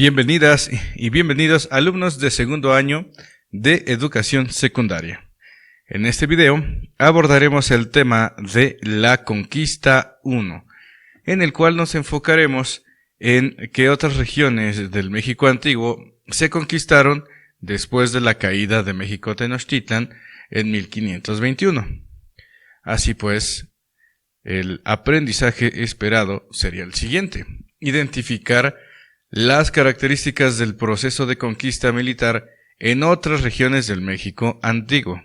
Bienvenidas y bienvenidos alumnos de segundo año de educación secundaria. En este video abordaremos el tema de la Conquista 1, en el cual nos enfocaremos en qué otras regiones del México antiguo se conquistaron después de la caída de México Tenochtitlan en 1521. Así pues, el aprendizaje esperado sería el siguiente: identificar las características del proceso de conquista militar en otras regiones del México antiguo,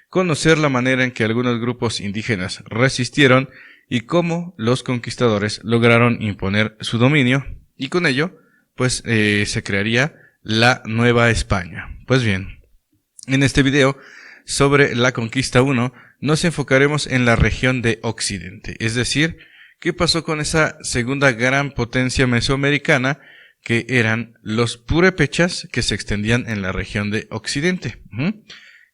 conocer la manera en que algunos grupos indígenas resistieron y cómo los conquistadores lograron imponer su dominio, y con ello, se crearía la Nueva España. Pues bien, en este video sobre la Conquista 1 nos enfocaremos en la región de Occidente, es decir, qué pasó con esa segunda gran potencia mesoamericana que eran los purépechas que se extendían en la región de Occidente.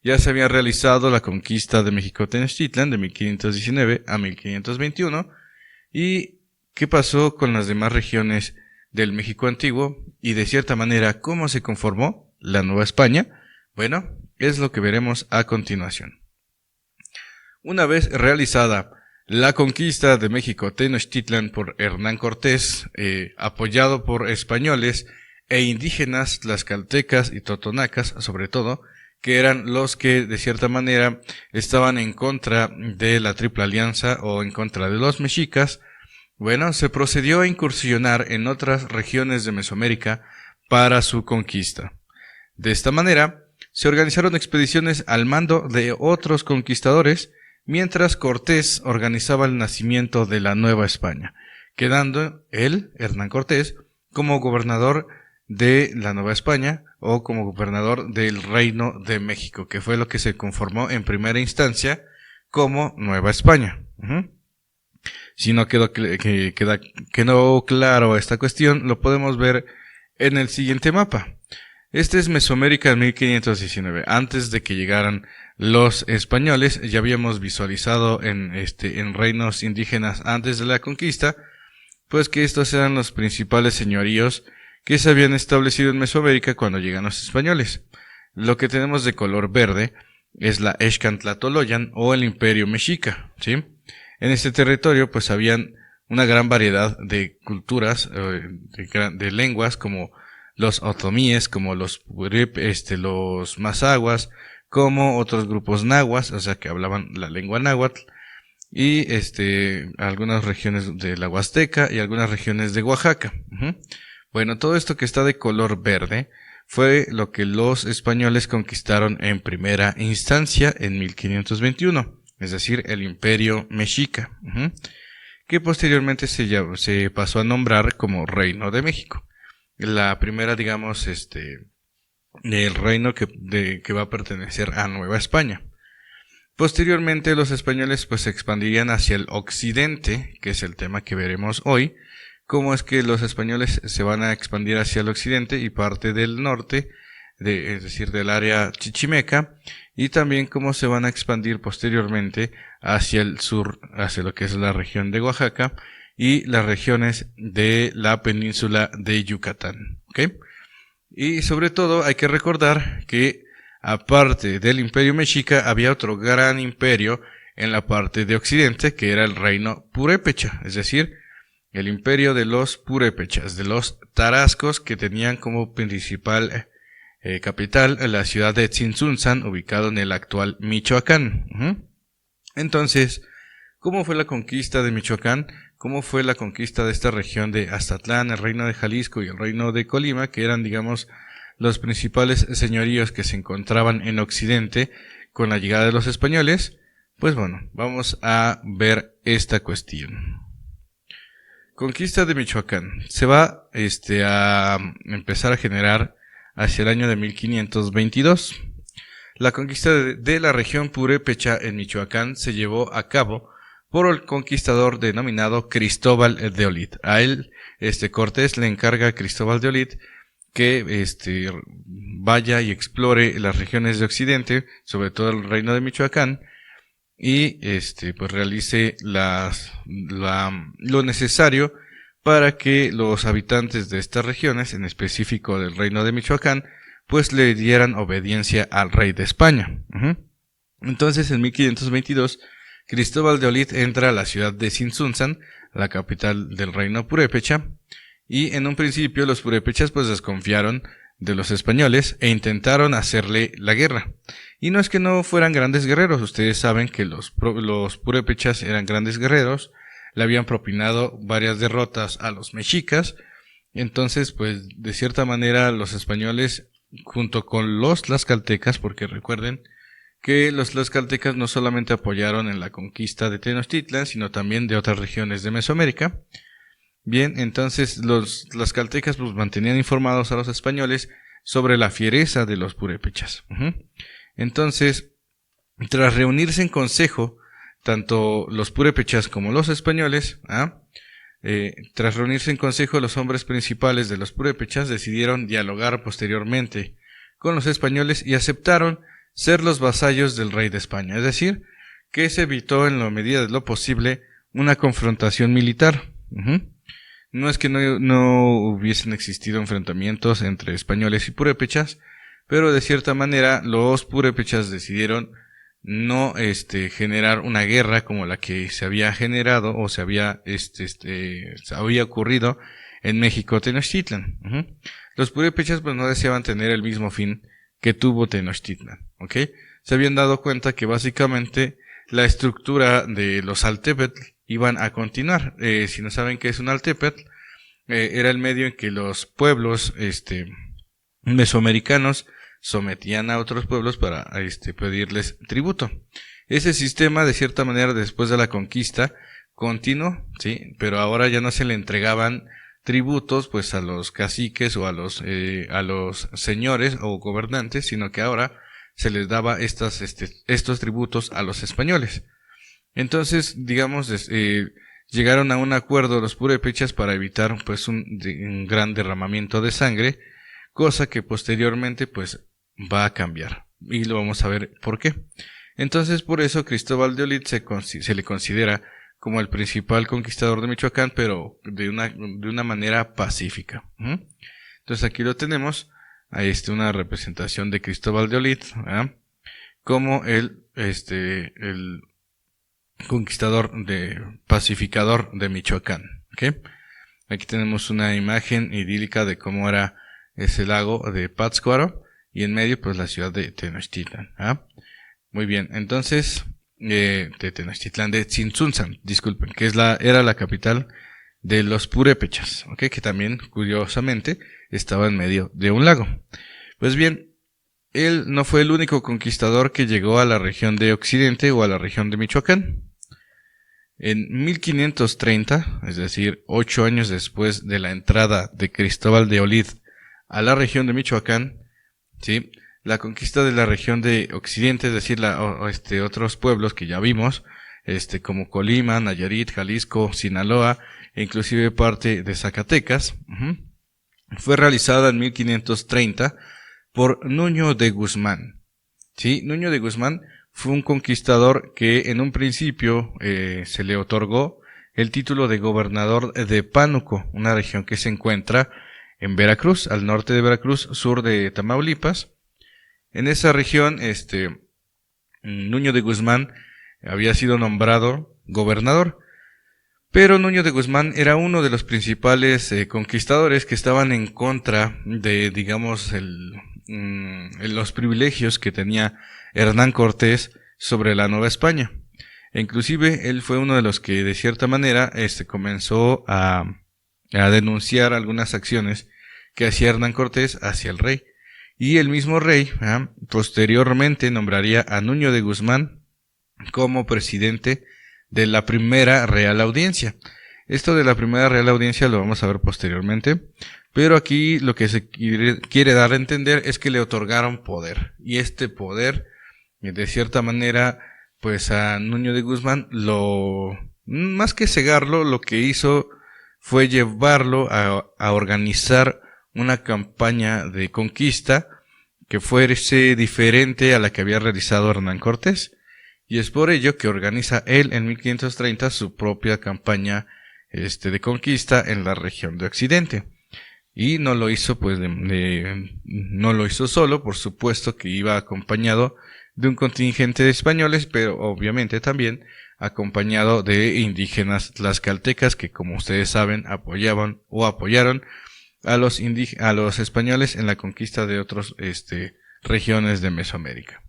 Ya se había realizado la conquista de México Tenochtitlan de 1519 a 1521. ¿Y qué pasó con las demás regiones del México antiguo? Y de cierta manera, ¿cómo se conformó la Nueva España? Bueno, es lo que veremos a continuación. Una vez realizada la conquista de México Tenochtitlan por Hernán Cortés, apoyado por españoles e indígenas tlaxcaltecas y totonacas, sobre todo, que eran los que de cierta manera estaban en contra de la Triple Alianza o en contra de los mexicas, se procedió a incursionar en otras regiones de Mesoamérica para su conquista. De esta manera, se organizaron expediciones al mando de otros conquistadores, mientras Cortés organizaba el nacimiento de la Nueva España, quedando él, Hernán Cortés, como gobernador de la Nueva España o como gobernador del Reino de México, que fue lo que se conformó en primera instancia como Nueva España. Si no quedó claro esta cuestión, lo podemos ver en el siguiente mapa. Este es Mesoamérica en 1519, antes de que llegaran los españoles. Ya habíamos visualizado en reinos indígenas antes de la conquista, pues que estos eran los principales señoríos que se habían establecido en Mesoamérica cuando llegan los españoles. Lo que tenemos de color verde es la Excantlatoloyan o el Imperio Mexica, ¿sí? En este territorio habían una gran variedad de culturas, de lenguas, como los otomíes, como los mazahuas, como otros grupos nahuas, o sea que hablaban la lengua náhuatl, y algunas regiones de la Huasteca y algunas regiones de Oaxaca. Bueno, todo esto que está de color verde fue lo que los españoles conquistaron en primera instancia en 1521, es decir, el Imperio Mexica, que posteriormente se pasó a nombrar como Reino de México. La primera, digamos, el reino que va a pertenecer a Nueva España. Posteriormente los españoles se expandirían hacia el occidente, que es el tema que veremos hoy. Cómo es que los españoles se van a expandir hacia el occidente y parte del norte, es decir, del área chichimeca, y también cómo se van a expandir posteriormente hacia el sur, hacia lo que es la región de Oaxaca y las regiones de la península de Yucatán. ¿Okay? Y sobre todo hay que recordar que aparte del Imperio Mexica había otro gran imperio en la parte de occidente, que era el reino purépecha, es decir, el imperio de los purépechas, de los tarascos, que tenían como principal capital la ciudad de Tzintzuntzan, ubicado en el actual Michoacán. Entonces, ¿cómo fue la conquista de Michoacán? ¿Cómo fue la conquista de esta región de Aztatlán, el reino de Jalisco y el reino de Colima, que eran, digamos, los principales señoríos que se encontraban en Occidente con la llegada de los españoles? Pues bueno, vamos a ver esta cuestión. Conquista de Michoacán. Se va a empezar a generar hacia el año de 1522. La conquista de la región purépecha en Michoacán se llevó a cabo por el conquistador denominado Cristóbal de Olid. A él, Cortés le encarga a Cristóbal de Olid que vaya y explore las regiones de Occidente, sobre todo el reino de Michoacán, y realice lo necesario para que los habitantes de estas regiones, en específico del reino de Michoacán, pues le dieran obediencia al rey de España. Entonces, en 1522, Cristóbal de Olid entra a la ciudad de Tzintzuntzan, la capital del reino purépecha, y en un principio los purépechas pues desconfiaron de los españoles e intentaron hacerle la guerra. Y no es que no fueran grandes guerreros, ustedes saben que los purépechas eran grandes guerreros, le habían propinado varias derrotas a los mexicas, entonces pues de cierta manera los españoles junto con los tlaxcaltecas, porque recuerden que los tlaxcaltecas no solamente apoyaron en la conquista de Tenochtitlan, sino también de otras regiones de Mesoamérica. Bien, entonces los tlaxcaltecas pues mantenían informados a los españoles sobre la fiereza de los purépechas. Entonces, tras reunirse en consejo, tanto los purépechas como los españoles, tras reunirse en consejo, los hombres principales de los purépechas decidieron dialogar posteriormente con los españoles y aceptaron ser los vasallos del rey de España, es decir, que se evitó en la medida de lo posible una confrontación militar. No es que no hubiesen existido enfrentamientos entre españoles y purépechas, pero de cierta manera los purépechas decidieron no generar una guerra como la que se había generado o se había ocurrido en México Tenochtitlan. Los purépechas pues no deseaban tener el mismo fin que tuvo Tenochtitlan, ¿ok? Se habían dado cuenta que básicamente la estructura de los Altépetl iban a continuar. Si no saben qué es un Altépetl, era el medio en que los pueblos mesoamericanos sometían a otros pueblos para pedirles tributo. Ese sistema, de cierta manera, después de la conquista, continuó, ¿sí? Pero ahora ya no se le entregaban tributos pues a los caciques o a los señores o gobernantes, sino que ahora se les daba estos tributos a los españoles. Entonces, digamos, llegaron a un acuerdo los purépechas para evitar pues un gran derramamiento de sangre, cosa que posteriormente pues va a cambiar, y lo vamos a ver por qué. Entonces, por eso Cristóbal de Olid se le considera como el principal conquistador de Michoacán, pero de una manera pacífica. Entonces aquí lo tenemos, una representación de Cristóbal de Olid, como el conquistador pacificador de Michoacán. ¿Okay? Aquí tenemos una imagen idílica de cómo era ese lago de Pátzcuaro, y en medio pues la ciudad de Tenochtitlan. Muy bien, entonces de Tenochtitlan, de Tzintzuntzan, disculpen, que era la capital de los purépechas, ¿okay? Que también, curiosamente, estaba en medio de un lago. Pues bien, él no fue el único conquistador que llegó a la región de Occidente o a la región de Michoacán. En 1530, es decir, 8 años después de la entrada de Cristóbal de Olid a la región de Michoacán, ¿sí?, la conquista de la región de Occidente, es decir, otros pueblos que ya vimos, como Colima, Nayarit, Jalisco, Sinaloa, e inclusive parte de Zacatecas, fue realizada en 1530 por Nuño de Guzmán. ¿Sí? Nuño de Guzmán fue un conquistador que en un principio se le otorgó el título de gobernador de Pánuco, una región que se encuentra en Veracruz, al norte de Veracruz, sur de Tamaulipas. En esa región, Nuño de Guzmán había sido nombrado gobernador, pero Nuño de Guzmán era uno de los principales conquistadores que estaban en contra de, digamos, los privilegios que tenía Hernán Cortés sobre la Nueva España. E inclusive él fue uno de los que de cierta manera comenzó a denunciar algunas acciones que hacía Hernán Cortés hacia el rey. Y el mismo rey posteriormente nombraría a Nuño de Guzmán como presidente de la primera Real Audiencia. Esto de la primera Real Audiencia lo vamos a ver posteriormente, pero aquí lo que se quiere dar a entender es que le otorgaron poder, y este poder, de cierta manera, pues a Nuño de Guzmán, más que cegarlo, lo que hizo fue llevarlo a organizar una campaña de conquista que fuese diferente a la que había realizado Hernán Cortés, y es por ello que organiza él en 1530 su propia campaña de conquista en la región de Occidente. Y no lo hizo pues no lo hizo solo, por supuesto que iba acompañado de un contingente de españoles, pero obviamente también acompañado de indígenas tlaxcaltecas que, como ustedes saben, apoyaban o apoyaron a los españoles en la conquista de otras regiones de Mesoamérica.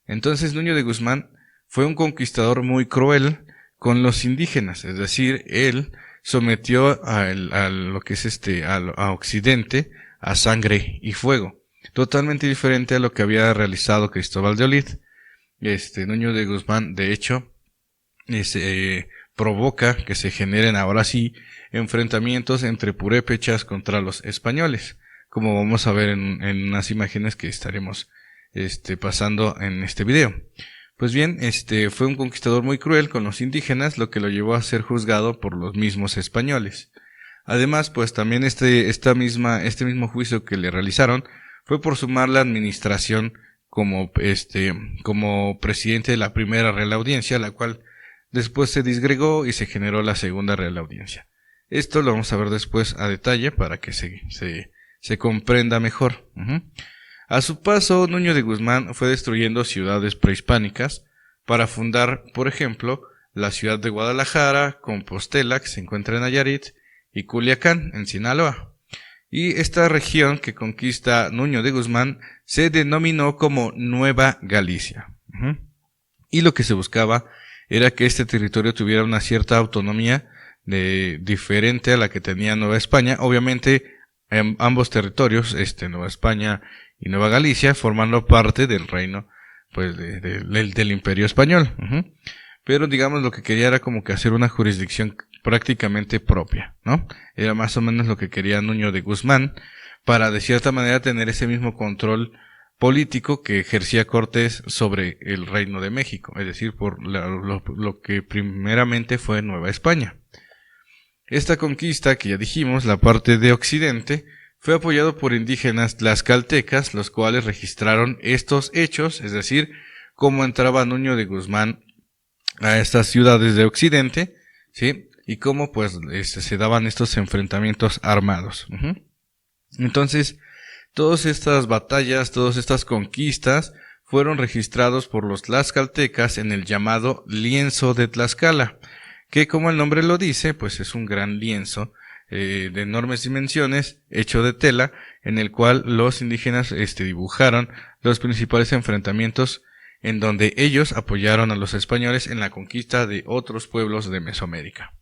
Entonces Nuño de Guzmán fue un conquistador muy cruel con los indígenas, es decir, él sometió a lo que es a Occidente a sangre y fuego, totalmente diferente a lo que había realizado Cristóbal de Olid. Nuño de Guzmán, de hecho, provoca que se generen ahora sí enfrentamientos entre purépechas contra los españoles, como vamos a ver en unas imágenes que estaremos pasando en este video. Pues bien, fue un conquistador muy cruel con los indígenas, lo que lo llevó a ser juzgado por los mismos españoles. Además, pues también este mismo juicio que le realizaron fue por su mala administración como presidente de la primera Real Audiencia, la cual después se disgregó y se generó la segunda Real Audiencia. Esto lo vamos a ver después a detalle para que se comprenda mejor. A su paso, Nuño de Guzmán fue destruyendo ciudades prehispánicas para fundar, por ejemplo, la ciudad de Guadalajara, Compostela, que se encuentra en Nayarit, y Culiacán, en Sinaloa. Y esta región que conquista Nuño de Guzmán se denominó como Nueva Galicia. Y lo que se buscaba era que este territorio tuviera una cierta autonomía diferente a la que tenía Nueva España. Obviamente, ambos territorios, Nueva España y Nueva Galicia, formando parte del reino pues del Imperio Español. Pero digamos lo que quería era como que hacer una jurisdicción prácticamente propia, ¿no? Era más o menos lo que quería Nuño de Guzmán, para de cierta manera tener ese mismo control político que ejercía Cortés sobre el Reino de México, es decir, por lo que primeramente fue Nueva España. Esta conquista, que ya dijimos, la parte de Occidente, fue apoyado por indígenas tlaxcaltecas, los cuales registraron estos hechos, es decir, cómo entraba Nuño de Guzmán a estas ciudades de Occidente, ¿sí? Y cómo pues se daban estos enfrentamientos armados. Entonces, todas estas batallas, todas estas conquistas fueron registrados por los tlaxcaltecas en el llamado lienzo de Tlaxcala, que como el nombre lo dice, pues es un gran lienzo de enormes dimensiones, hecho de tela, en el cual los indígenas dibujaron los principales enfrentamientos en donde ellos apoyaron a los españoles en la conquista de otros pueblos de Mesoamérica.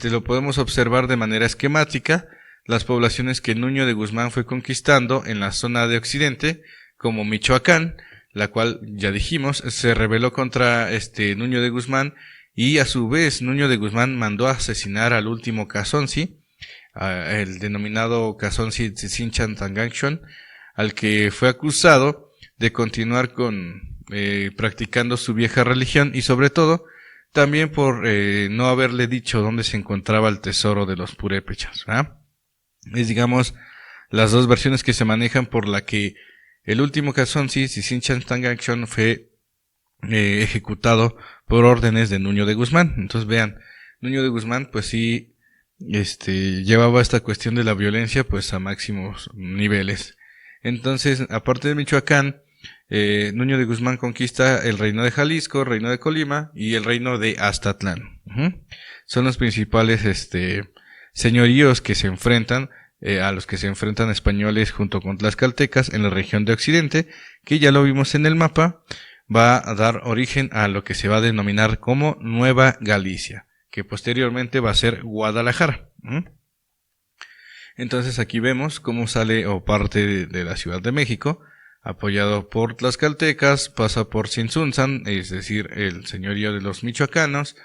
Lo podemos observar de manera esquemática, las poblaciones que Nuño de Guzmán fue conquistando en la zona de Occidente, como Michoacán, la cual, ya dijimos, se rebeló contra Nuño de Guzmán, y a su vez Nuño de Guzmán mandó a asesinar al último Cazonzi, el denominado Cazonzi Tzichinchantangachon, al que fue acusado de continuar practicando su vieja religión, y sobre todo también por no haberle dicho dónde se encontraba el tesoro de los purépechas. Es, digamos, las dos versiones que se manejan, por la que el último Cazonzi Tzichinchantangachon fue ejecutado por órdenes de Nuño de Guzmán. Entonces vean, Nuño de Guzmán pues sí llevaba esta cuestión de la violencia pues a máximos niveles. Entonces, aparte de Michoacán, Nuño de Guzmán conquista el reino de Jalisco, el reino de Colima y el reino de Aztatlán. Son los principales señoríos que se enfrentan, a los que se enfrentan españoles junto con tlaxcaltecas en la región de Occidente, que ya lo vimos en el mapa. Va a dar origen a lo que se va a denominar como Nueva Galicia, que posteriormente va a ser Guadalajara. Entonces aquí vemos cómo sale o parte de la Ciudad de México, apoyado por tlaxcaltecas, pasa por Tzintzuntzan, es decir, el señorío de los michoacanos,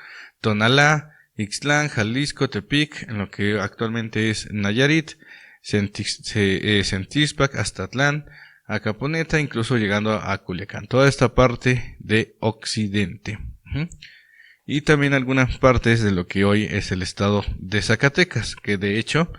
Tonalá, Ixtlán, Jalisco, Tepic, en lo que actualmente es Nayarit, Centispac, Aztatlán, a Caponeta, incluso llegando a Culiacán, toda esta parte de Occidente. Y también algunas partes de lo que hoy es el estado de Zacatecas, que de hecho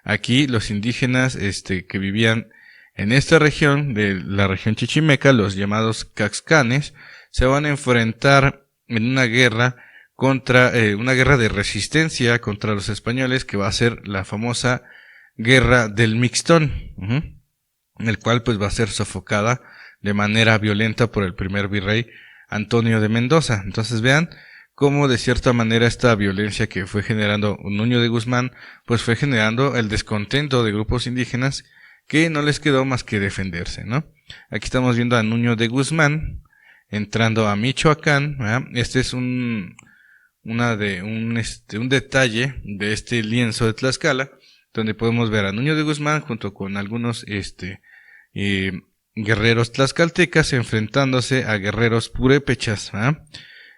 aquí los indígenas que vivían en esta región, de la región chichimeca, los llamados caxcanes, se van a enfrentar en una guerra contra una guerra de resistencia contra los españoles, que va a ser la famosa Guerra del Mixtón, en el cual pues va a ser sofocada de manera violenta por el primer virrey Antonio de Mendoza. Entonces vean cómo de cierta manera esta violencia que fue generando Nuño de Guzmán, pues fue generando el descontento de grupos indígenas que no les quedó más que defenderse, ¿no? Aquí estamos viendo a Nuño de Guzmán entrando a Michoacán, ¿verdad? Este es un detalle de este lienzo de Tlaxcala, donde podemos ver a Nuño de Guzmán junto con algunos guerreros tlaxcaltecas enfrentándose a guerreros purépechas, ¿verdad?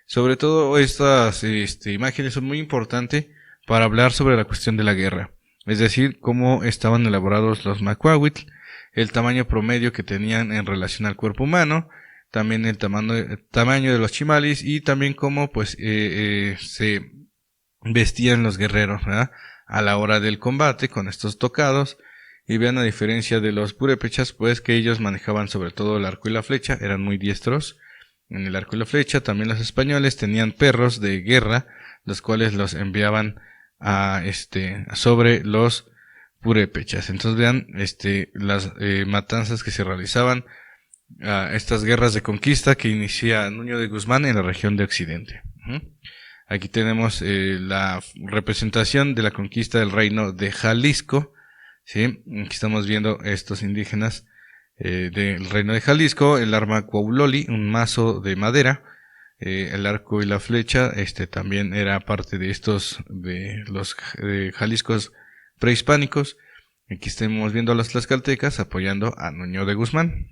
Sobre todo estas imágenes son muy importantes para hablar sobre la cuestión de la guerra, es decir, cómo estaban elaborados los macuahuitl, el tamaño promedio que tenían en relación al cuerpo humano, también el tamaño de los chimalis y también cómo pues se vestían los guerreros, ¿verdad?, a la hora del combate con estos tocados. Y vean, a diferencia de los purépechas, pues que ellos manejaban sobre todo el arco y la flecha, eran muy diestros en el arco y la flecha. También los españoles tenían perros de guerra, los cuales los enviaban a sobre los purépechas. Entonces vean las matanzas que se realizaban, estas guerras de conquista que inicia Nuño de Guzmán en la región de Occidente. Aquí tenemos la representación de la conquista del reino de Jalisco, ¿sí? Aquí estamos viendo estos indígenas del reino de Jalisco, el arma cuauloli, un mazo de madera, el arco y la flecha, también era parte de los jaliscos prehispánicos. Aquí estamos viendo a los tlaxcaltecas apoyando a Nuño de Guzmán.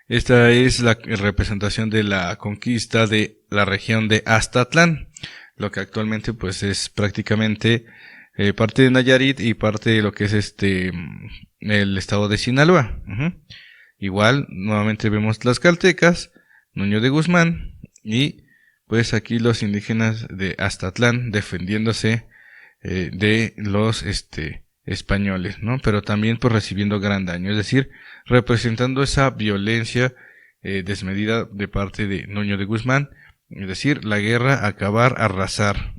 Esta es la representación de la conquista de la región de Aztatlán, lo que actualmente pues es prácticamente parte de Nayarit y parte de lo que es el estado de Sinaloa. Igual, nuevamente vemos tlaxcaltecas, Nuño de Guzmán y pues aquí los indígenas de Aztatlán defendiéndose de los españoles, ¿no? Pero también pues recibiendo gran daño, es decir, representando esa violencia desmedida de parte de Nuño de Guzmán, es decir, la guerra, acabar, arrasar.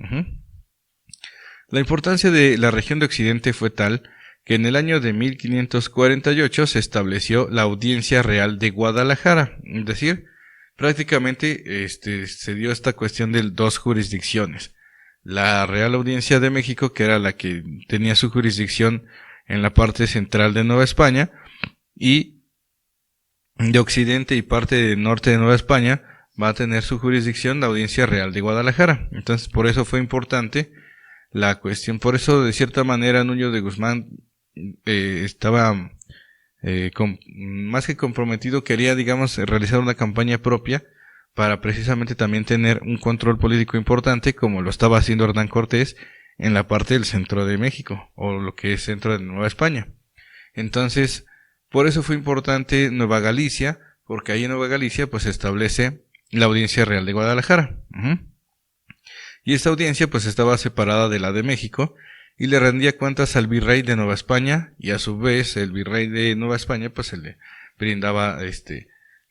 La importancia de la región de Occidente fue tal que en el año de 1548 se estableció la Audiencia Real de Guadalajara, es decir, prácticamente se dio esta cuestión de dos jurisdicciones. La Real Audiencia de México, que era la que tenía su jurisdicción en la parte central de Nueva España, y de Occidente y parte del norte de Nueva España va a tener su jurisdicción la Audiencia Real de Guadalajara. Entonces, por eso fue importante la cuestión. Por eso, de cierta manera, Nuño de Guzmán estaba más que comprometido, quería, digamos, realizar una campaña propia para precisamente también tener un control político importante, como lo estaba haciendo Hernán Cortés en la parte del centro de México, o lo que es centro de Nueva España. Entonces, por eso fue importante Nueva Galicia, porque ahí en Nueva Galicia pues se establece la Audiencia Real de Guadalajara. Y esta audiencia pues estaba separada de la de México y le rendía cuentas al virrey de Nueva España, y a su vez el virrey de Nueva España pues se le brindaba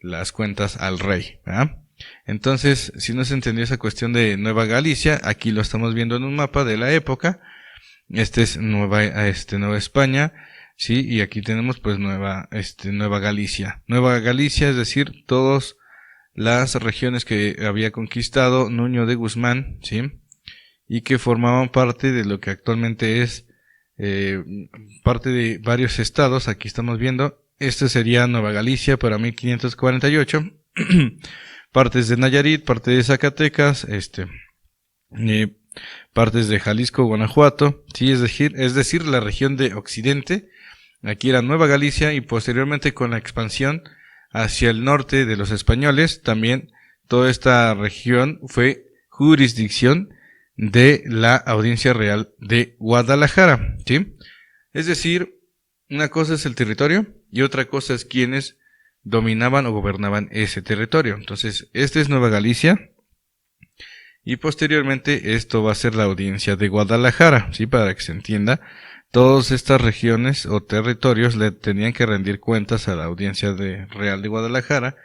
las cuentas al rey, ¿verdad? Entonces, si no se entendió esa cuestión de Nueva Galicia, aquí lo estamos viendo en un mapa de la época. Es Nueva España, sí, y aquí tenemos pues Nueva Galicia. Nueva Galicia, es decir, todas las regiones que había conquistado Nuño de Guzmán, sí, y que formaban parte de lo que actualmente es parte de varios estados. Aquí estamos viendo, sería Nueva Galicia para 1548. Partes de Nayarit, parte de Zacatecas, partes de Jalisco, Guanajuato, sí, es decir, la región de Occidente. Aquí era Nueva Galicia, y posteriormente con la expansión hacia el norte de los españoles, también toda esta región fue jurisdicción de la Audiencia Real de Guadalajara, ¿sí? Es decir, una cosa es el territorio y otra cosa es quienes dominaban o gobernaban ese territorio. Entonces, es Nueva Galicia, y posteriormente esto va a ser la Audiencia de Guadalajara, ¿sí? Para que se entienda, todas estas regiones o territorios le tenían que rendir cuentas a la Audiencia Real de Guadalajara,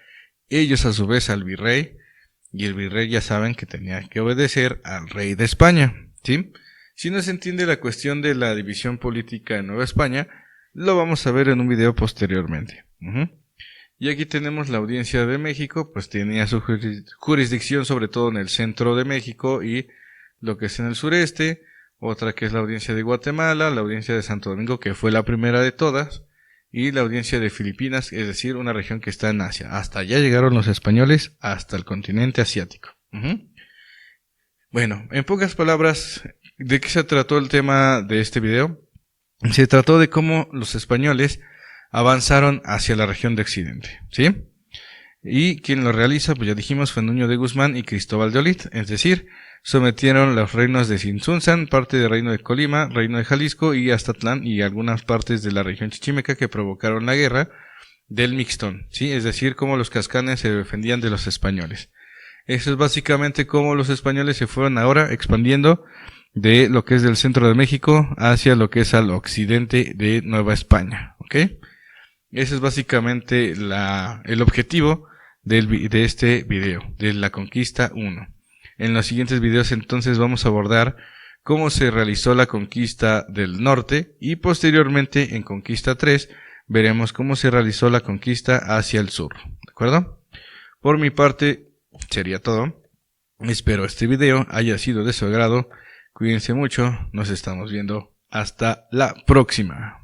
ellos a su vez al virrey, y el virrey ya saben que tenía que obedecer al rey de España, ¿sí? Si no se entiende la cuestión de la división política en Nueva España, lo vamos a ver en un video posteriormente. Y aquí tenemos la Audiencia de México, pues tenía su jurisdicción sobre todo en el centro de México y lo que es en el sureste. Otra que es la Audiencia de Guatemala, la Audiencia de Santo Domingo, que fue la primera de todas, y la Audiencia de Filipinas, es decir, una región que está en Asia. Hasta allá llegaron los españoles, hasta el continente asiático. Bueno, en pocas palabras, ¿de qué se trató el tema de este video? Se trató de cómo los españoles avanzaron hacia la región de Occidente, ¿sí? Y quien lo realiza, pues ya dijimos, fue Nuño de Guzmán y Cristóbal de Olid, es decir, sometieron los reinos de Tzintzuntzan, parte del reino de Colima, reino de Jalisco y Aztatlán y algunas partes de la región chichimeca que provocaron la guerra del Mixtón, ¿sí? Es decir, cómo los cascanes se defendían de los españoles. Eso es básicamente cómo los españoles se fueron ahora expandiendo de lo que es del centro de México hacia lo que es al occidente de Nueva España, ¿ok? Ese es básicamente el objetivo de este video, de la Conquista 1. En los siguientes videos entonces vamos a abordar cómo se realizó la conquista del norte y posteriormente en Conquista 3 veremos cómo se realizó la conquista hacia el sur, ¿de acuerdo? Por mi parte sería todo. Espero este video haya sido de su agrado. Cuídense mucho, nos estamos viendo. Hasta la próxima.